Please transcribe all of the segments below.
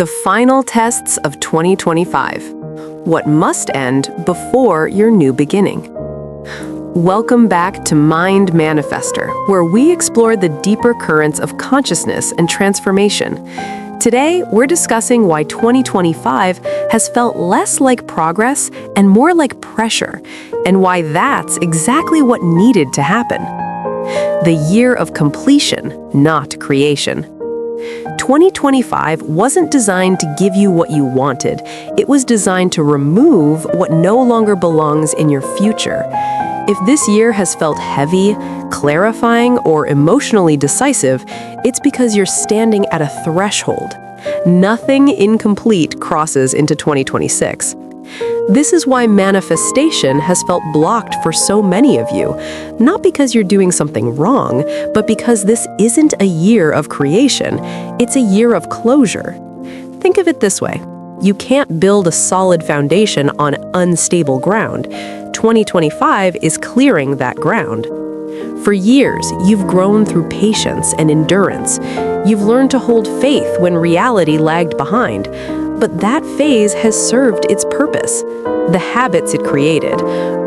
The final tests of 2025. What must end before your new beginning. Welcome back to Mind Manifestor, where we explore the deeper currents of consciousness and transformation. Today, we're discussing why 2025 has felt less like progress and more like pressure, and why that's exactly what needed to happen. The year of completion, not creation. 2025 wasn't designed to give you what you wanted. It was designed to remove what no longer belongs in your future. If this year has felt heavy, clarifying, or emotionally decisive, it's because you're standing at a threshold. Nothing incomplete crosses into 2026. This is why manifestation has felt blocked for so many of you, not because you're doing something wrong, but because this isn't a year of creation, it's a year of closure. Think of it this way. You can't build a solid foundation on unstable ground. 2025 is clearing that ground. For years, you've grown through patience and endurance. You've learned to hold faith when reality lagged behind. But that phase has served its purpose. The habits it created,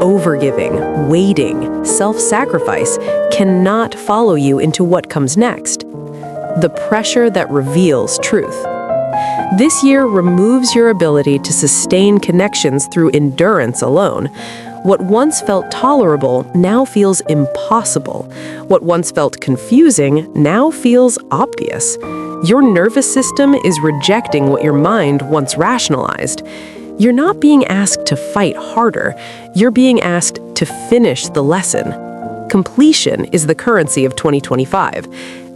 overgiving, waiting, self-sacrifice, cannot follow you into what comes next. The pressure that reveals truth. This year removes your ability to sustain connections through endurance alone. What once felt tolerable now feels impossible. What once felt confusing now feels obvious. Your nervous system is rejecting what your mind once rationalized. You're not being asked to fight harder. You're being asked to finish the lesson. Completion is the currency of 2025.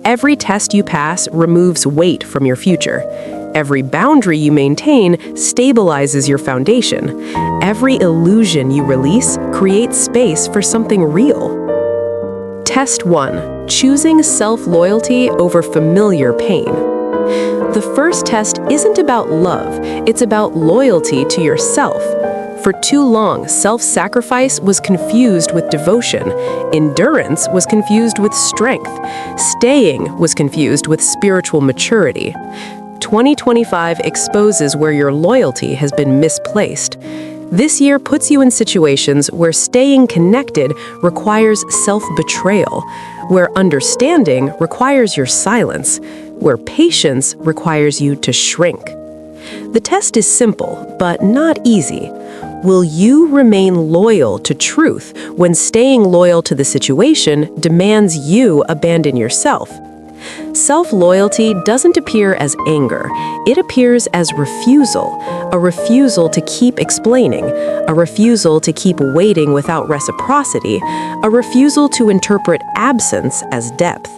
Every test you pass removes weight from your future. Every boundary you maintain stabilizes your foundation. Every illusion you release creates space for something real. Test 1. Choosing self-loyalty over familiar pain. The first test isn't about love, it's about loyalty to yourself. For too long, self-sacrifice was confused with devotion. Endurance was confused with strength. Staying was confused with spiritual maturity. 2025 exposes where your loyalty has been misplaced. This year puts you in situations where staying connected requires self-betrayal, where understanding requires your silence, where patience requires you to shrink. The test is simple, but not easy. Will you remain loyal to truth when staying loyal to the situation demands you abandon yourself? Self-loyalty doesn't appear as anger. It appears as refusal, a refusal to keep explaining, a refusal to keep waiting without reciprocity, a refusal to interpret absence as depth.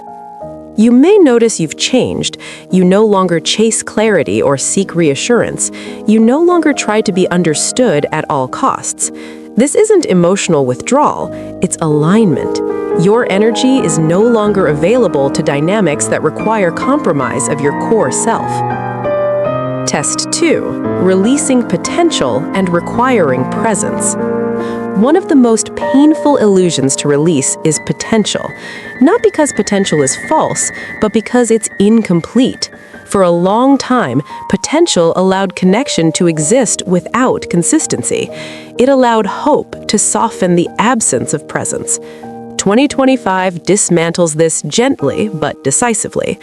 You may notice you've changed. You no longer chase clarity or seek reassurance. You no longer try to be understood at all costs. This isn't emotional withdrawal, it's alignment. Your energy is no longer available to dynamics that require compromise of your core self. Test 2. Releasing potential and requiring presence. One of the most painful illusions to release is potential. Not because potential is false, but because it's incomplete. For a long time, potential allowed connection to exist without consistency. It allowed hope to soften the absence of presence. 2025 dismantles this gently but decisively.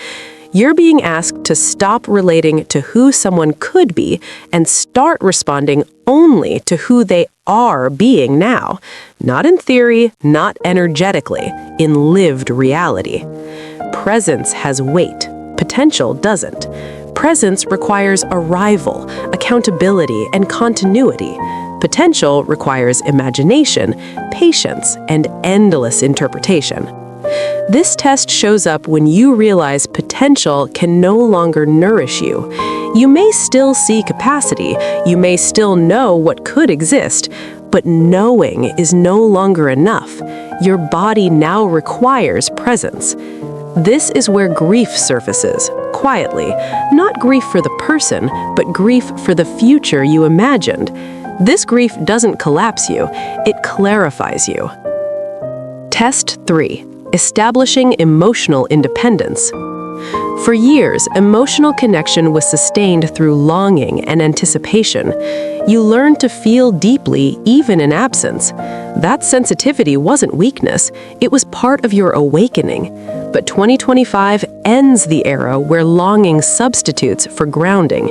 You're being asked to stop relating to who someone could be and start responding only to who they are being now. Not in theory, not energetically, in lived reality. Presence has weight. Potential doesn't. Presence requires arrival, accountability, and continuity. Potential requires imagination, patience, and endless interpretation. This test shows up when you realize potential can no longer nourish you. You may still see capacity, you may still know what could exist, but knowing is no longer enough. Your body now requires presence. This is where grief surfaces, quietly, not grief for the person, but grief for the future you imagined. This grief doesn't collapse you, it clarifies you. Test 3. Establishing emotional independence. For years, emotional connection was sustained through longing and anticipation. You learned to feel deeply even in absence. That sensitivity wasn't weakness, it was part of your awakening. But 2025 ends the era where longing substitutes for grounding.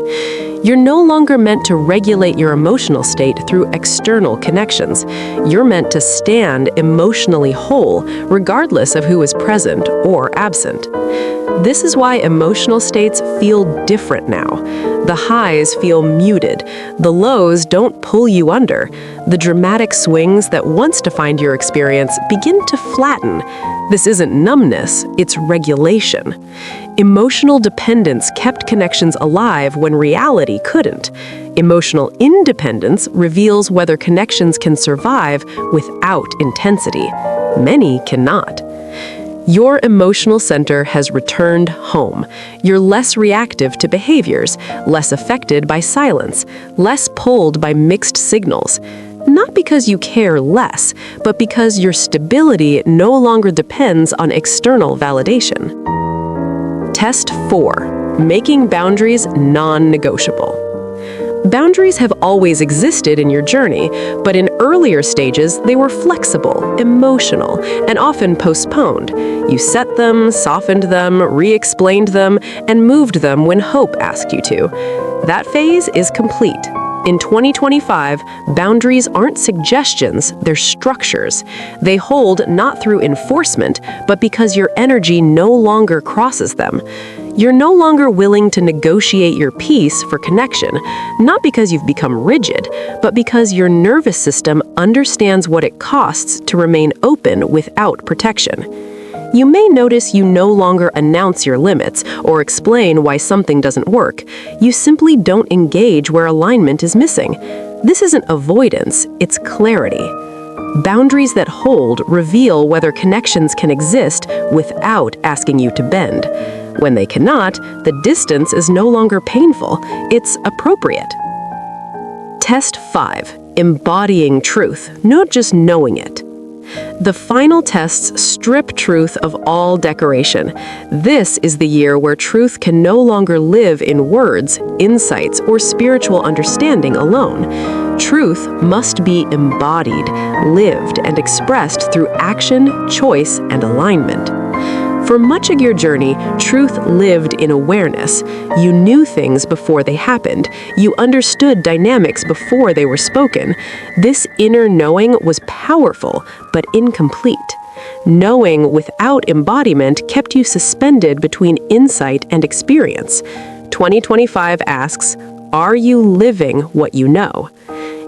You're no longer meant to regulate your emotional state through external connections. You're meant to stand emotionally whole, regardless of who is present or absent. This is why emotional states feel different now. The highs feel muted. The lows don't pull you under. The dramatic swings that once defined your experience begin to flatten. This isn't numbness, it's regulation. Emotional dependence kept connections alive when reality couldn't. Emotional independence reveals whether connections can survive without intensity. Many cannot. Your emotional center has returned home. You're less reactive to behaviors, less affected by silence, less pulled by mixed signals. Not because you care less, but because your stability no longer depends on external validation. Test 4. Making boundaries non-negotiable. Boundaries have always existed in your journey, but in earlier stages, they were flexible, emotional, and often postponed. You set them, softened them, re-explained them, and moved them when hope asked you to. That phase is complete. In 2025, boundaries aren't suggestions, they're structures. They hold not through enforcement, but because your energy no longer crosses them. You're no longer willing to negotiate your peace for connection, not because you've become rigid, but because your nervous system understands what it costs to remain open without protection. You may notice you no longer announce your limits or explain why something doesn't work. You simply don't engage where alignment is missing. This isn't avoidance, it's clarity. Boundaries that hold reveal whether connections can exist without asking you to bend. When they cannot, the distance is no longer painful, it's appropriate. Test 5. Embodying truth, not just knowing it. The final tests strip truth of all decoration. This is the year where truth can no longer live in words, insights, or spiritual understanding alone. Truth must be embodied, lived, and expressed through action, choice, and alignment. For much of your journey, truth lived in awareness. You knew things before they happened. You understood dynamics before they were spoken. This inner knowing was powerful, but incomplete. Knowing without embodiment kept you suspended between insight and experience. 2025 asks, are you living what you know?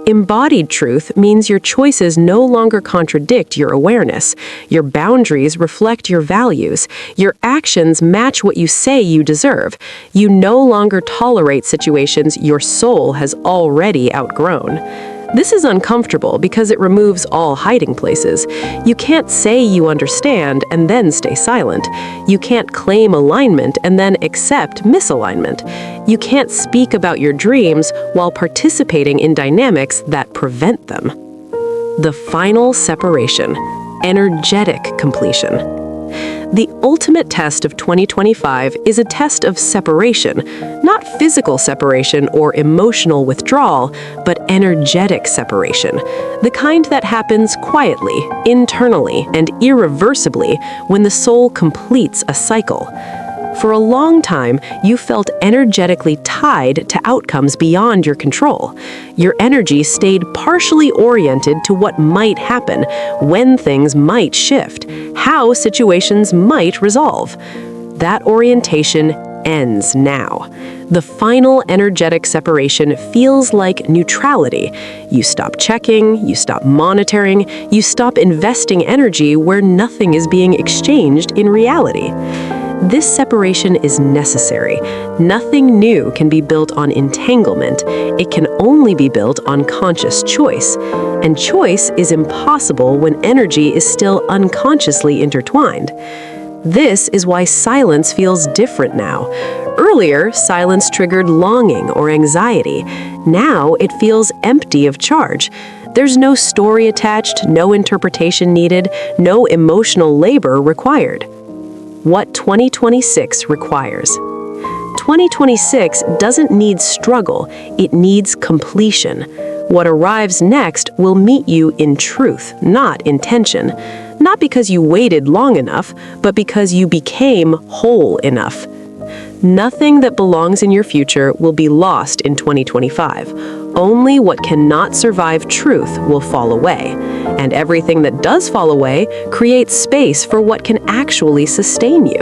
Embodied truth means your choices no longer contradict your awareness. Your boundaries reflect your values. Your actions match what you say you deserve. You no longer tolerate situations your soul has already outgrown. This is uncomfortable because it removes all hiding places. You can't say you understand and then stay silent. You can't claim alignment and then accept misalignment. You can't speak about your dreams while participating in dynamics that prevent them. The final separation, energetic completion. The ultimate test of 2025 is a test of separation, not physical separation or emotional withdrawal, but energetic separation, the kind that happens quietly, internally, and irreversibly when the soul completes a cycle. For a long time, you felt energetically tied to outcomes beyond your control. Your energy stayed partially oriented to what might happen, when things might shift, how situations might resolve. That orientation ends now. The final energetic separation feels like neutrality. You stop checking, you stop monitoring, you stop investing energy where nothing is being exchanged in reality. This separation is necessary. Nothing new can be built on entanglement. It can only be built on conscious choice. And choice is impossible when energy is still unconsciously intertwined. This is why silence feels different now. Earlier, silence triggered longing or anxiety. Now it feels empty of charge. There's no story attached, no interpretation needed, no emotional labor required. what 2026 requires. 2026 doesn't need struggle, it needs completion. What arrives next will meet you in truth, not intention. Not because you waited long enough, but because you became whole enough. Nothing that belongs in your future will be lost in 2025. Only what cannot survive truth will fall away. And everything that does fall away creates space for what can actually sustain you.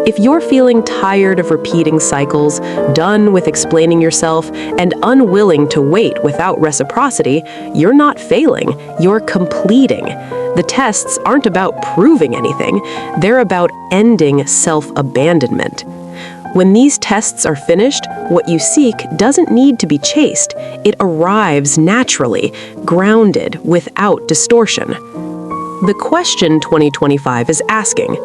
If you're feeling tired of repeating cycles, done with explaining yourself, and unwilling to wait without reciprocity, you're not failing, you're completing. The tests aren't about proving anything, they're about ending self-abandonment. When these tests are finished, what you seek doesn't need to be chased. It arrives naturally, grounded, without distortion. The question 2025 is asking,